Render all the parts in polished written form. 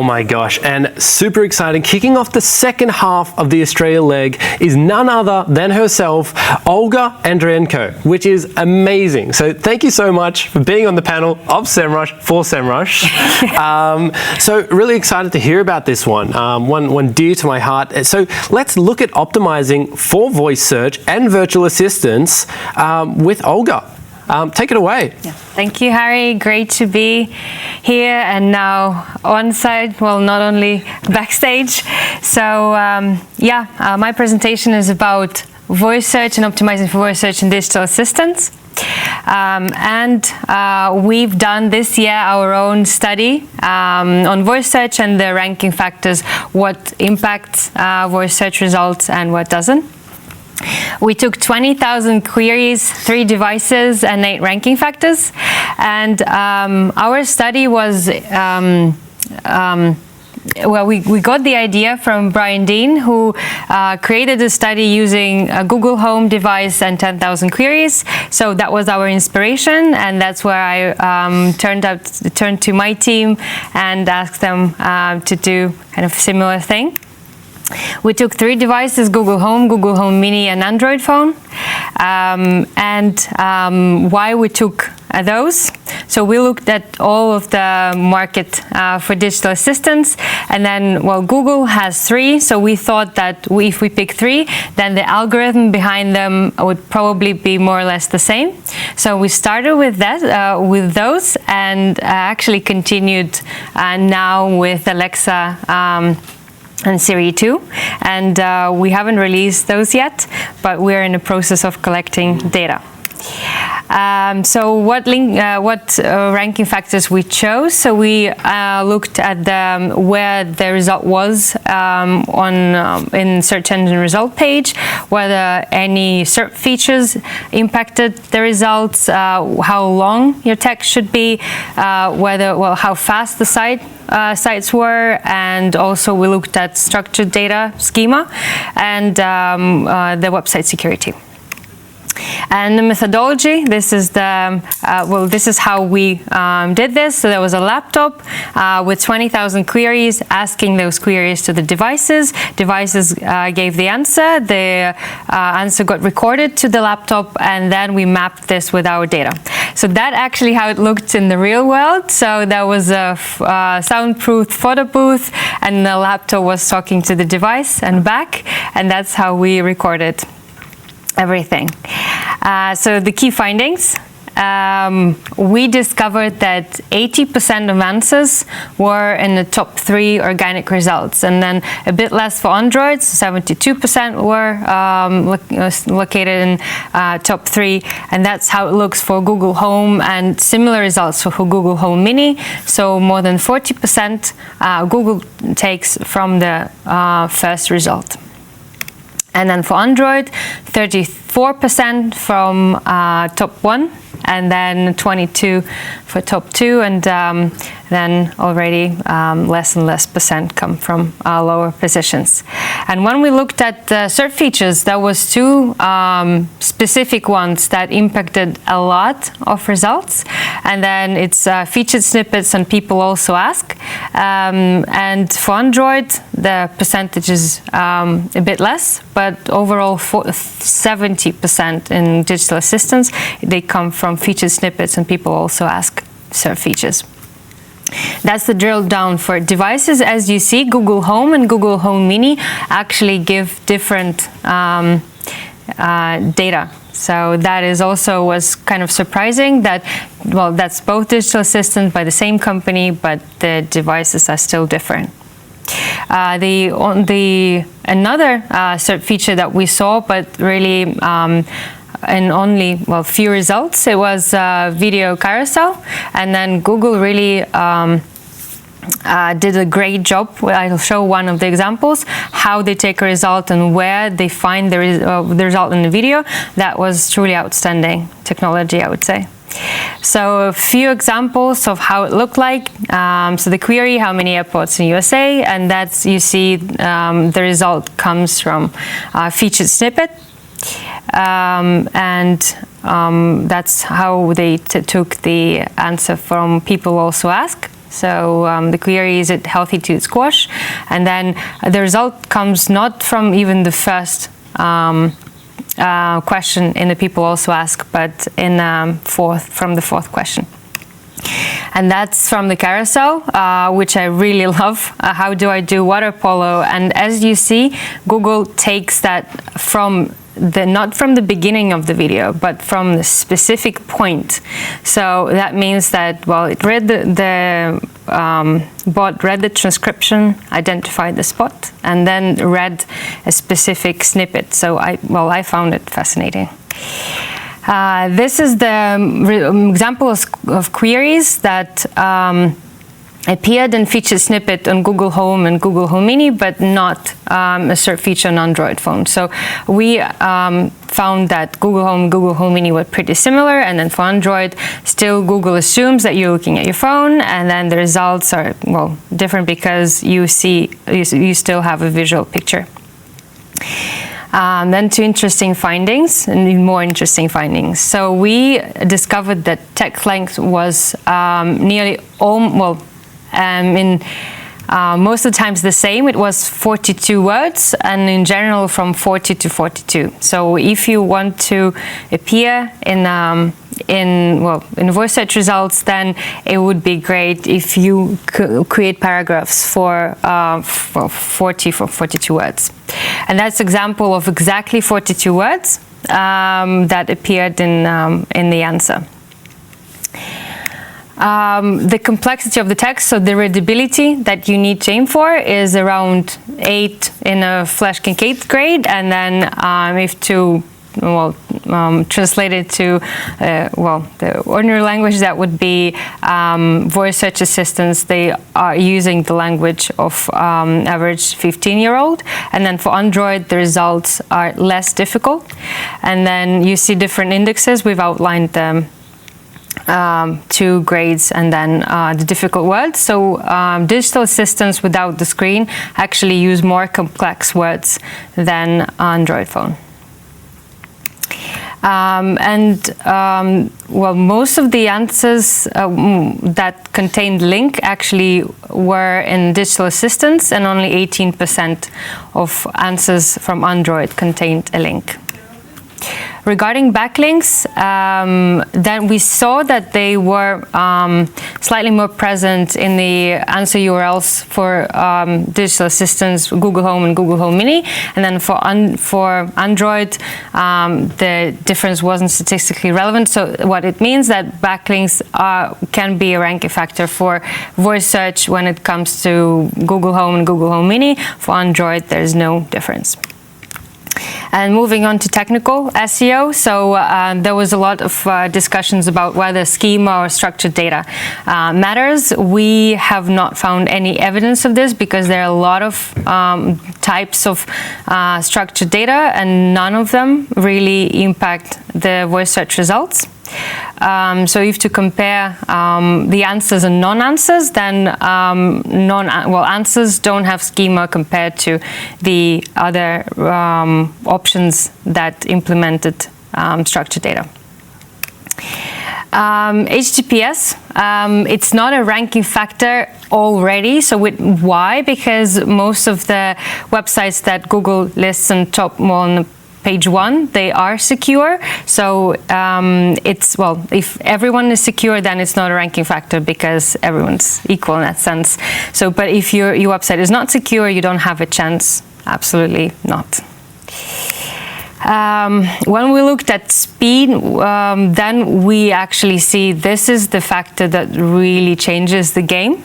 Oh my gosh, and super exciting. Kicking off the second half of the Australia leg is none other than herself, Olga Andrienko, which is amazing. So thank you so much for being on the panel of SEMrush for SEMrush. So really excited to hear about this one, one dear to my heart. So let's look at optimizing for voice search and virtual assistants with Olga. Take it away. Yeah. Thank you, Harry. Great to be here and now on site, well, not only backstage. So my presentation is about voice search and optimizing for voice search and digital assistants. We've done this year our own study on voice search and the ranking factors, what impacts voice search results and what doesn't. We took 20,000 queries, 3 devices, and 8 ranking factors. And our study was, we got the idea from Brian Dean, who created a study using a Google Home device and 10,000 queries. So that was our inspiration, and that's where I turned to my team and asked them to do kind of a similar thing. We took 3 devices, Google Home Mini, and Android phone. Why we took those? So we looked at all of the market for digital assistants, and then, well, Google has 3, so we thought that if we pick 3, then the algorithm behind them would probably be more or less the same. So we started with that, with those, and actually continued now with Alexa and Siri 2, and we haven't released those yet, but we're in the process of collecting data. So what ranking factors we chose? So we looked at where the result was in search engine result page, whether any SERP features impacted the results, how long your text should be, how fast the sites were, and also we looked at structured data schema and the website security. And the methodology, this is how we did this. So there was a laptop with 20,000 queries, asking those queries to the devices. Devices gave the answer. The answer got recorded to the laptop, and then we mapped this with our data. So that's actually how it looked in the real world. So there was a soundproof photo booth, and the laptop was talking to the device and back, and that's how we recorded everything. So the key findings, we discovered that 80% of answers were in the top 3 organic results, and then a bit less for Android, 72% were located in top 3, and that's how it looks for Google Home, and similar results for Google Home Mini. So more than 40% Google takes from the first result. And then for Android, 34% from top 1, and then 22 for top 2, and then already less and less percent come from lower positions. And when we looked at the SERP features, there was 2 specific ones that impacted a lot of results, and then it's featured snippets and people also ask. And for Android, the percentage is a bit less, but overall 70% in digital assistants, they come from featured snippets and people also ask SERP features. That's the drill down for devices. As you see, Google Home and Google Home Mini actually give different data. So that was kind of surprising that, well, that's both digital assistants by the same company, but the devices are still different. Another SERP feature that we saw, but really and only, well, few results, it was video carousel, and then Google really did a great job. I'll show one of the examples, how they take a result and where they find the result in the video. That was truly outstanding technology, I would say. So a few examples of how it looked like. So the query, how many airports in USA, and that's, you see, the result comes from featured snippet. That's how they took the answer from people also ask. So the query, is it healthy to eat squash? And then the result comes not from even the first question in the people also ask, but in from the fourth question. And that's from the carousel, which I really love. How do I do water polo? And as you see, Google takes that from not from the beginning of the video, but from the specific point. So that means that, well, it read the bot read the transcription, identified the spot, and then read a specific snippet. So I found it fascinating. This is the example of queries that appeared in featured snippet on Google Home and Google Home Mini, but not a SERP feature on Android phone. So we found that Google Home and Google Home Mini were pretty similar, and then for Android, still Google assumes that you're looking at your phone, and then the results are, well, different because you still have a visual picture. Then two interesting findings, and more interesting findings. So we discovered that text length was nearly all, most of the times the same. It was 42 words, and in general from 40 to 42. So if you want to appear in voice search results, then it would be great if you create paragraphs for 42 words. And that's an example of exactly 42 words that appeared in the answer. The complexity of the text, so the readability that you need to aim for, is around 8 in a Flash Kincaid grade, and then if to translate it to the ordinary language, that would be voice search assistants. They are using the language of average 15-year-old, and then for Android the results are less difficult. And then you see different indexes. We've outlined them. 2 grades, and then the difficult words. So digital assistants without the screen actually use more complex words than Android phone. Most of the answers that contained link actually were in digital assistants, and only 18% of answers from Android contained a link. Regarding backlinks, then we saw that they were slightly more present in the answer URLs for digital assistants, Google Home and Google Home Mini, and then for Android, the difference wasn't statistically relevant. So what it means that backlinks can be a ranking factor for voice search when it comes to Google Home and Google Home Mini. For Android, there's no difference. And moving on to technical SEO, so there was a lot of discussions about whether schema or structured data matters. We have not found any evidence of this because there are a lot of types of structured data, and none of them really impact the voice search results. So if to compare the answers and non-answers, then answers don't have schema compared to the other options that implemented structured data. HTTPS, it's not a ranking factor already. So why? Because most of the websites that Google lists on top on page 1, they are secure. So if everyone is secure, then it's not a ranking factor because everyone's equal in that sense. So, but if your website is not secure, you don't have a chance. Absolutely not. When we looked at speed, then we actually see this is the factor that really changes the game.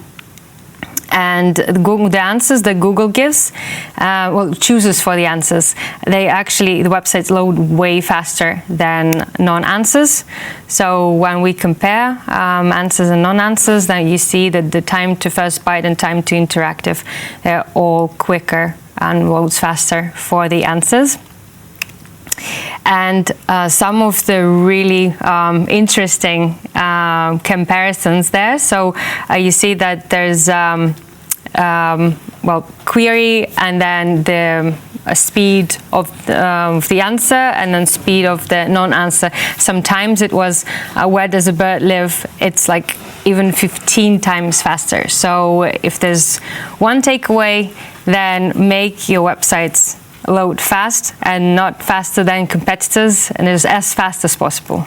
And the answers that Google gives, chooses for the answers, the websites load way faster than non-answers. So when we compare answers and non-answers, then you see that the time to first byte and time to interactive, they're all quicker and loads faster for the answers. And some of the really interesting comparisons there. So you see that there's query, and then speed of the answer and then speed of the non-answer. Sometimes it was where does a bird live? It's like even 15 times faster. So if there's one takeaway, then make your websites load fast and not faster than competitors, and is as fast as possible.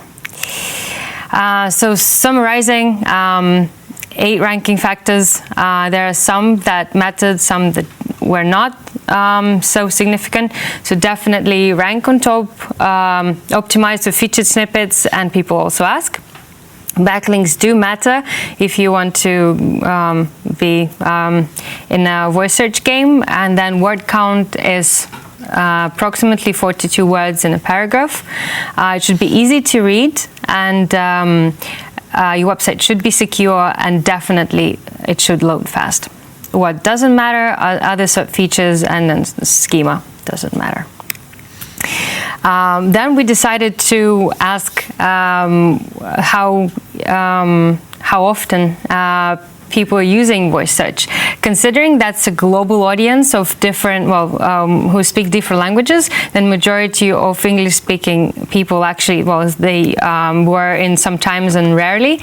So summarizing, 8 ranking factors. There are some that mattered, some that were not so significant. So definitely rank on top, optimize for featured snippets, and people also ask. Backlinks do matter if you want to be in a voice search game, and then word count is approximately 42 words in a paragraph. It should be easy to read, and your website should be secure, and definitely it should load fast. What doesn't matter are other SERP features, and then schema doesn't matter. Then we decided to ask how often people are using voice search. Considering that's a global audience of different, who speak different languages, then majority of English-speaking people actually, they were in sometimes and rarely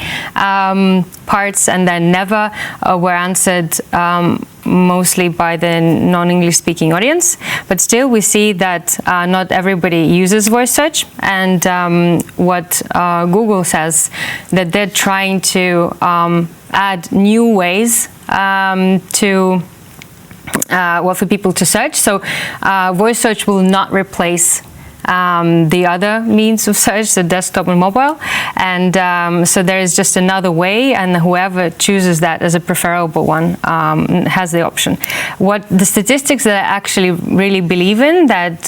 parts, and then never were answered mostly by the non-English speaking audience. But still we see that not everybody uses voice search, and what Google says, that they're trying to add new ways for people to search. So voice search will not replace the other means of search, the desktop and mobile, and so there is just another way, and whoever chooses that as a preferable one has the option. What the statistics that I actually really believe in, that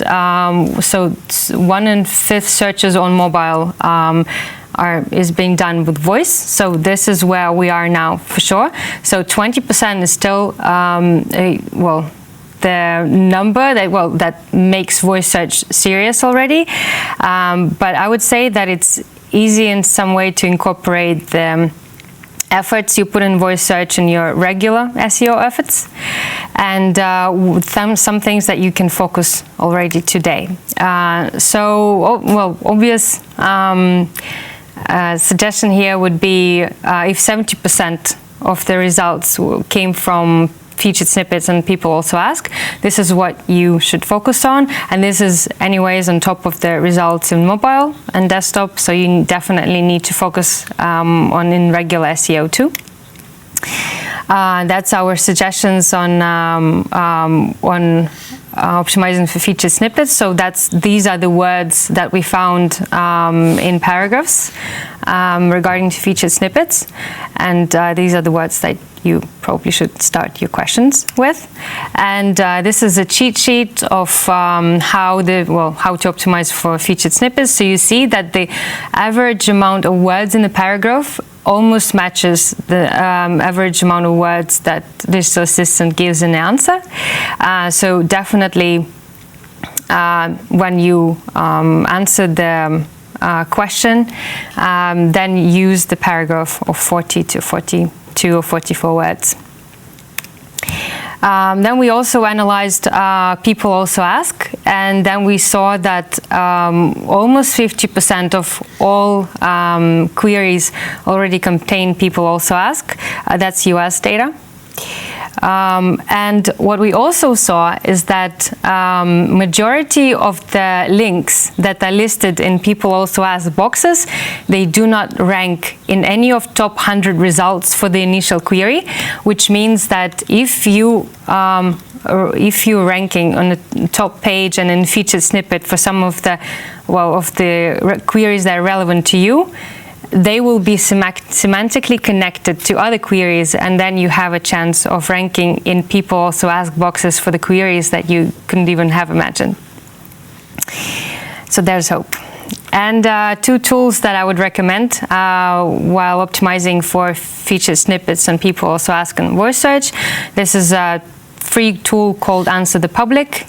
so 1 in 5 searches on mobile is being done with voice. So this is where we are now for sure. So 20% is still the number that makes voice search serious already. But I would say that it's easy in some way to incorporate the efforts you put in voice search in your regular SEO efforts, and some things that you can focus already today. Obvious suggestion here would be if 70% of the results came from featured snippets and people also ask, this is what you should focus on, and this is anyways on top of the results in mobile and desktop, so you definitely need to focus on in regular SEO too. That's our suggestions on optimizing for featured snippets. So these are the words that we found in paragraphs regarding to featured snippets, and these are the words that you probably should start your questions with. And this is a cheat sheet of how to optimize for featured snippets. So you see that the average amount of words in the paragraph almost matches the average amount of words that Digital Assistant gives in the answer. So definitely when you answer the question, then use the paragraph of 40 to 42 or 44 words. Then we also analyzed people also ask, and then we saw that almost 50% of all queries already contain people also ask. That's US data. And what we also saw is that majority of the links that are listed in people also ask boxes, they do not rank in any of top 100 results for the initial query, which means that if you're ranking on the top page and in featured snippet for some of the queries that are relevant to you, they will be semantically connected to other queries, and then you have a chance of ranking in people also ask boxes for the queries that you couldn't even have imagined. So there's hope. And 2 tools that I would recommend while optimizing for featured snippets and people also ask in voice search. This is free tool called Answer the Public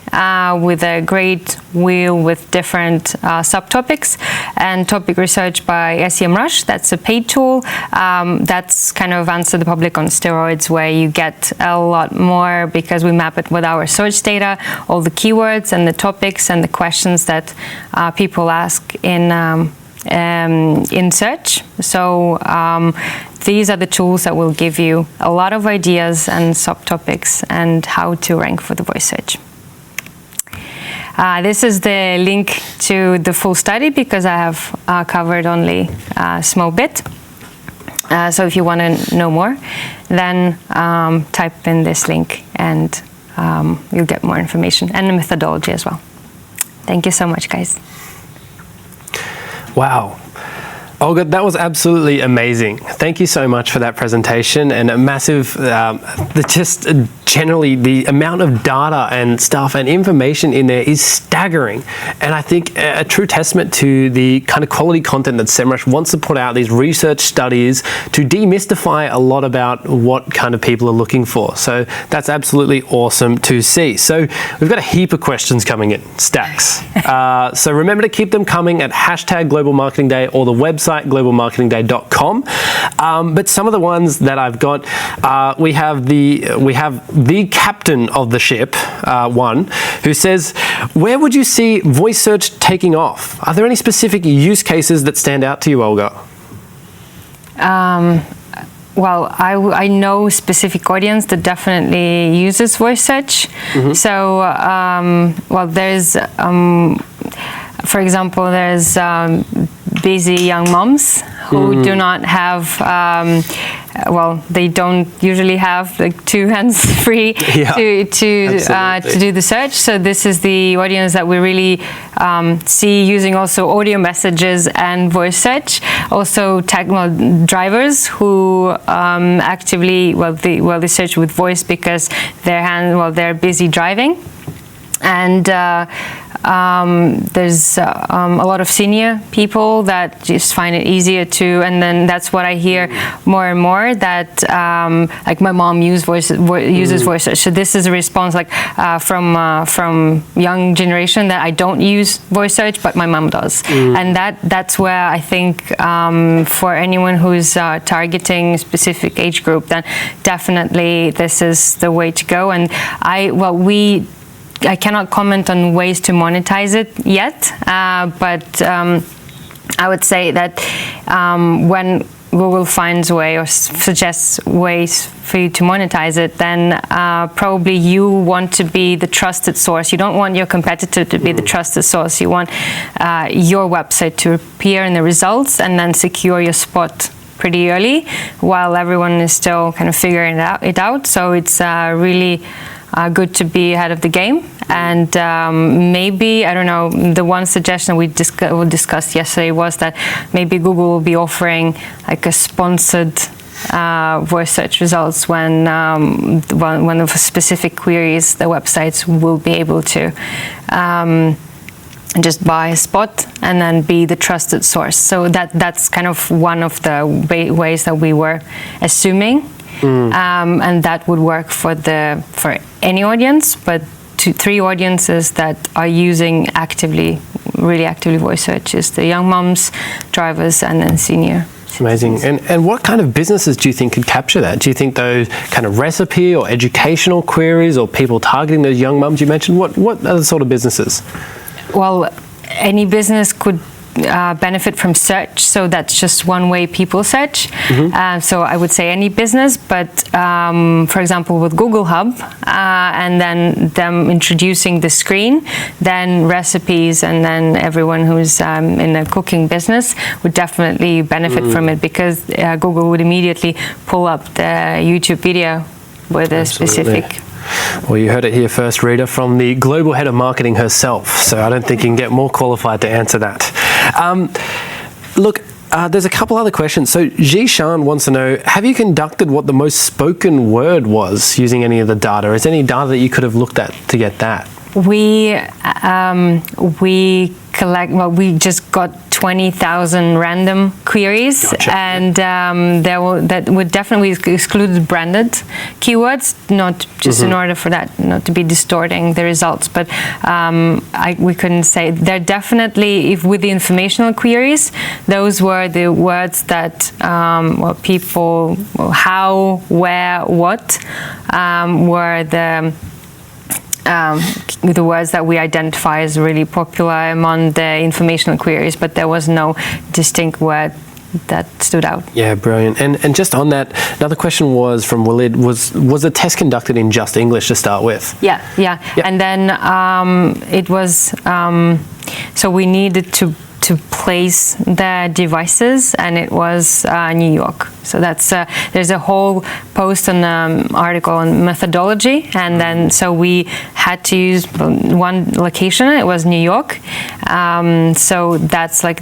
with a great wheel with different subtopics, and topic research by SEMrush. That's a paid tool. That's kind of Answer the Public on steroids, where you get a lot more because we map it with our search data, all the keywords and the topics and the questions that people ask in search. So these are the tools that will give you a lot of ideas and subtopics and how to rank for the voice search. This is the link to the full study because I have covered only a small bit. So if you want to know more, then type in this link and you'll get more information and the methodology as well. Thank you so much, guys. Wow. Olga, that was absolutely amazing. Thank you so much for that presentation, and a massive, just generally the amount of data and stuff and information in there is staggering. And I think a true testament to the kind of quality content that SEMrush wants to put out, these research studies to demystify a lot about what kind of people are looking for. So that's absolutely awesome to see. So we've got a heap of questions coming in, stacks. So remember to keep them coming at #GlobalMarketingDay or the website globalmarketingday.com. But some of the ones that I've got, we have the captain of the ship, one, who says, where would you see voice search taking off? Are there any specific use cases that stand out to you, Olga? Well, I know specific audience that definitely uses voice search. Mm-hmm. So, well, there's, for example, there's busy young moms who do not have, well, they don't usually have like 2 hands free to do the search. So this is the audience that we really see using also audio messages and voice search. Also, drivers who actively, they search with voice because they're busy driving. And there's a lot of senior people that just find it easier to, and then that's what I hear more and more, that like my mom uses voice search. So this is a response like from young generation that I don't use voice search, but my mom does. And that's where I think for anyone who's targeting a specific age group, then definitely this is the way to go. And I cannot comment on ways to monetize it yet, but I would say that when Google finds a way or suggests ways for you to monetize it, then probably you want to be the trusted source. You don't want your competitor to be the trusted source. You want your website to appear in the results and then secure your spot pretty early while everyone is still kind of figuring it out. So it's really good to be ahead of the game. And maybe, I don't know, the one suggestion we discussed yesterday was that maybe Google will be offering like a sponsored voice search results when one of specific queries the websites will be able to just buy a spot and then be the trusted source. So that's kind of one of the ways that we were assuming. And that would work for any audience, but 3 audiences that are using really actively voice search is the young moms, drivers, and then senior. Amazing. And what kind of businesses do you think could capture that? Do you think those kind of recipe or educational queries or people targeting those young mums you mentioned, what are the sort of businesses? Well, any business could benefit from search, so that's just one way people search. So I would say any business, but for example with Google Hub and then them introducing the screen, then recipes and then everyone who's in a cooking business would definitely benefit from it, because Google would immediately pull up the YouTube video with a specific. Well, you heard it here first, Rita, from the global head of marketing herself. So I don't think you can get more qualified to answer that. Look, there's a couple other questions. So Jishan wants to know, have you conducted what the most spoken word was using any of the data? Is there any data that you could have looked at to get that? We just got 20,000 random queries, Gotcha. and that would definitely exclude branded keywords, not just in order for that not to be distorting the results. But we couldn't say. They're definitely, if with the informational queries, those were the words that people, how, where, what were the words that we identify as really popular among the informational queries, but there was no distinct word that stood out. Yeah, brilliant. And just on that, another question was from Walid, was the test conducted in just English to start with? Yeah. And then it was, so we needed to place the devices, and it was New York. So that's there's a whole post on article on methodology, and then so we had to use one location. It was New York. So that's the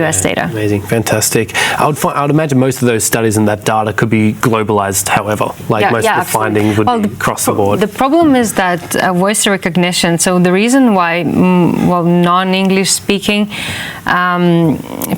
US data. Amazing, fantastic. I would imagine most of those studies and that data could be globalized, however, most of the findings would be across the board. The problem is that voice recognition, so the reason why, non-English speaking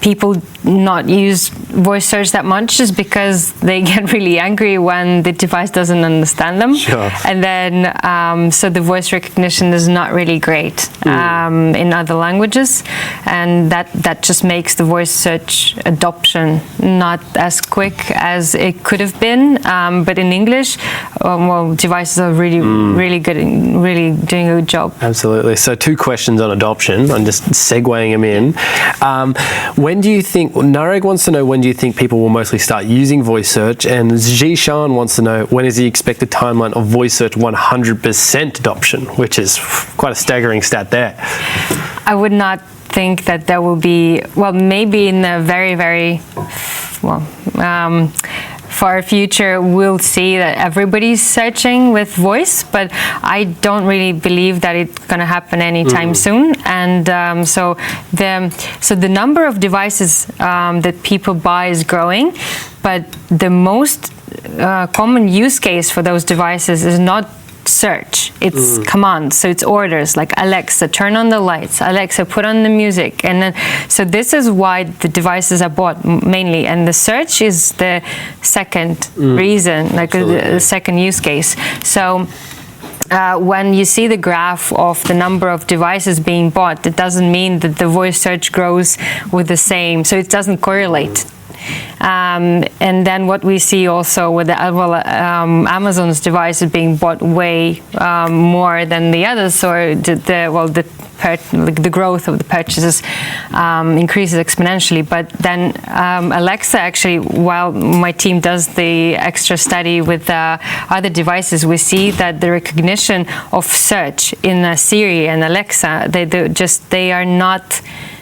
people not use voice search that much is because they get really angry when the device doesn't understand them. Sure. And then, so the voice recognition is not really great in other languages, and that just makes the voice search adoption not as quick as it could have been. But in English, devices are really good, really doing a good job. Absolutely. So 2 questions on adoption. I'm just segueing them in. When do you think, Nareg wants to know, when do you think people will mostly start using voice search? And Zhishan wants to know, when is the expected timeline of voice search 100% adoption, which is quite a staggering stat there. I would not think that there will be, maybe in the very, very, far future, we'll see that everybody's searching with voice, but I don't really believe that it's going to happen anytime soon. And so the number of devices that people buy is growing, but the most common use case for those devices is not search, it's commands, so it's orders like Alexa, turn on the lights, Alexa, put on the music. And then, so this is why the devices are bought mainly, and the search is the second reason, like the second use case. So when you see the graph of the number of devices being bought, it doesn't mean that the voice search grows with the same, so it doesn't correlate. And then what we see also with Amazon's devices being bought way more than the others, or the growth of the purchases increases exponentially. But then Alexa, actually, while my team does the extra study with other devices, we see that the recognition of search in Siri and Alexa, they are not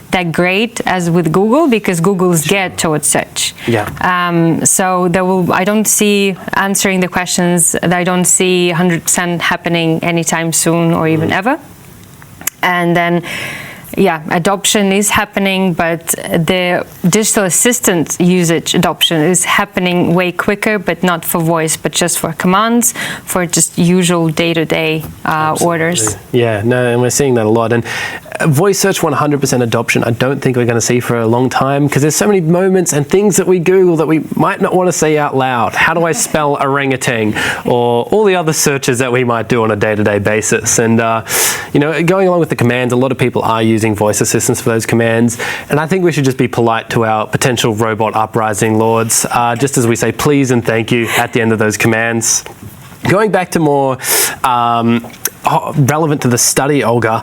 that great as with Google, because Google's geared towards search. Yeah. So I don't see answering the questions, I don't see 100% happening anytime soon or even ever. And then, adoption is happening, but the digital assistant usage adoption is happening way quicker, but not for voice, but just for commands, for just usual day-to-day orders. Yeah, no, and we're seeing that a lot. And voice search 100% adoption, I don't think we're going to see for a long time, because there's so many moments and things that we Google that we might not want to say out loud. How do I spell orangutan, or all the other searches that we might do on a day-to-day basis? And going along with the commands, a lot of people are using voice assistants for those commands, and I think we should just be polite to our potential robot uprising lords, just as we say please and thank you at the end of those commands. Going back to more relevant to the study, Olga,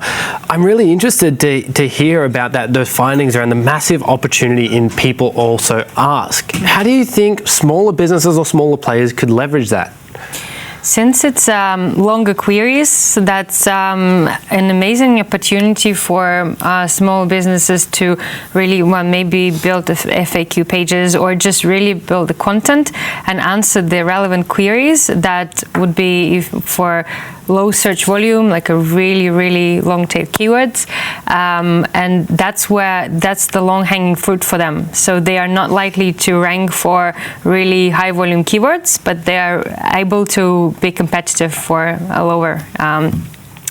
I'm really interested to hear about those findings around the massive opportunity in people also ask. How do you think smaller businesses or smaller players could leverage that? Since it's longer queries, that's an amazing opportunity for small businesses to really maybe build FAQ pages, or just really build the content and answer the relevant queries that would be for low search volume, like a really, really long tail keywords. And that's the long hanging fruit for them. So they are not likely to rank for really high volume keywords, but they are able to be competitive for a lower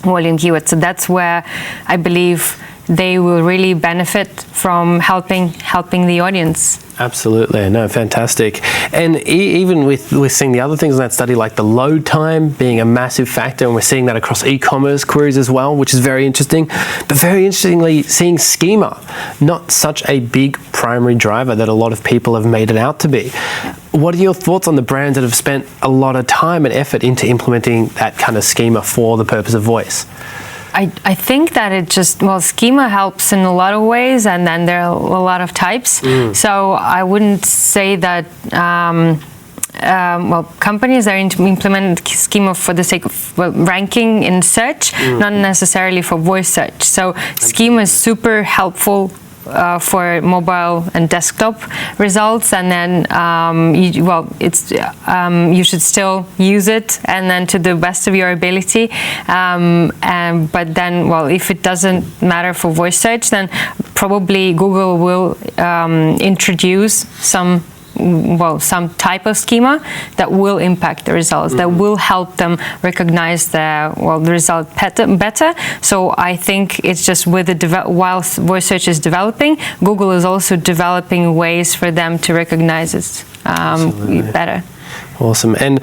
volume keyword. So that's where I believe they will really benefit from helping the audience. Absolutely, no, fantastic. And even we're seeing the other things in that study, like the load time being a massive factor, and we're seeing that across e-commerce queries as well, which is very interesting. But very interestingly, seeing schema, not such a big primary driver that a lot of people have made it out to be. What are your thoughts on the brands that have spent a lot of time and effort into implementing that kind of schema for the purpose of voice? I think that schema helps in a lot of ways, and then there are a lot of types. So I wouldn't say that, companies are implement schema for the sake of ranking in search, not necessarily for voice search. So schema is super helpful for mobile and desktop results, and then you should still use it, and then to the best of your ability. But then, if it doesn't matter for voice search, then probably Google will introduce some type of schema that will impact the results, that will help them recognize the result better. So I think it's just whilst voice search is developing, Google is also developing ways for them to recognize it better. Awesome. And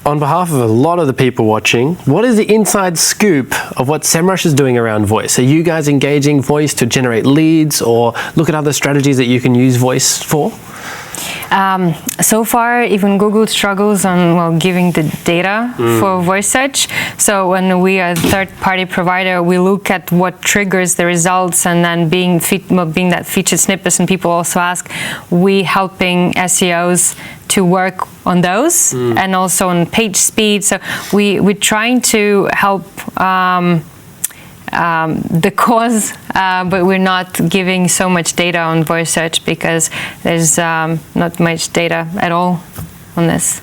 on behalf of a lot of the people watching, what is the inside scoop of what SEMrush is doing around voice? Are you guys engaging voice to generate leads, or look at other strategies that you can use voice for? So far, even Google struggles on giving the data for voice search. So when we are a third-party provider, we look at what triggers the results, and then being that featured snippets, and people also ask, we helping SEOs to work on those, and also on page speed. So we're trying to help the cause, but we're not giving so much data on voice search because there's not much data at all on this.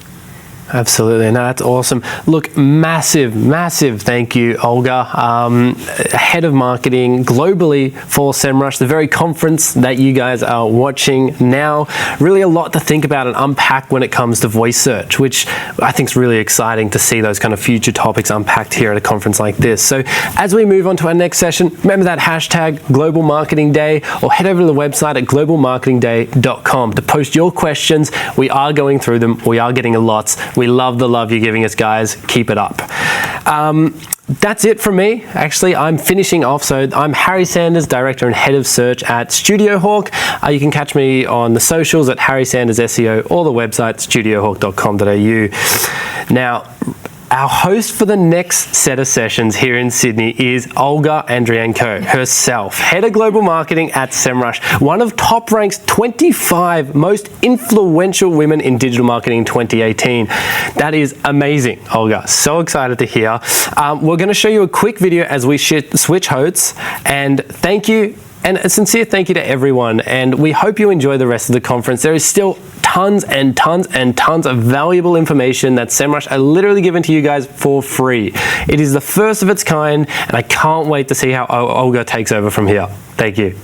Absolutely, no, that's awesome. Look, massive thank you, Olga, head of marketing globally for SEMrush, the very conference that you guys are watching now. Really a lot to think about and unpack when it comes to voice search, which I think is really exciting to see those kind of future topics unpacked here at a conference like this. So as we move on to our next session, remember that hashtag Global Marketing Day, or head over to the website at globalmarketingday.com to post your questions. We are going through them. We are getting a lot. We love the love you're giving us, guys. Keep it up. That's it from me. Actually, I'm finishing off. So I'm Harry Sanders, Director and Head of Search at Studio Hawk. You can catch me on the socials at Harry Sanders SEO, or the website studiohawk.com.au. Now, our host for the next set of sessions here in Sydney is Olga Andrienko herself, Head of Global Marketing at SEMrush, one of Top Rank's 25 most influential women in digital marketing in 2018. That is amazing, Olga. So excited to hear. We're going to show you a quick video as we switch hosts, and thank you. And a sincere thank you to everyone, and we hope you enjoy the rest of the conference. There is still tons and tons and tons of valuable information that SEMrush are literally given to you guys for free. It is the first of its kind, and I can't wait to see how Olga takes over from here. Thank you.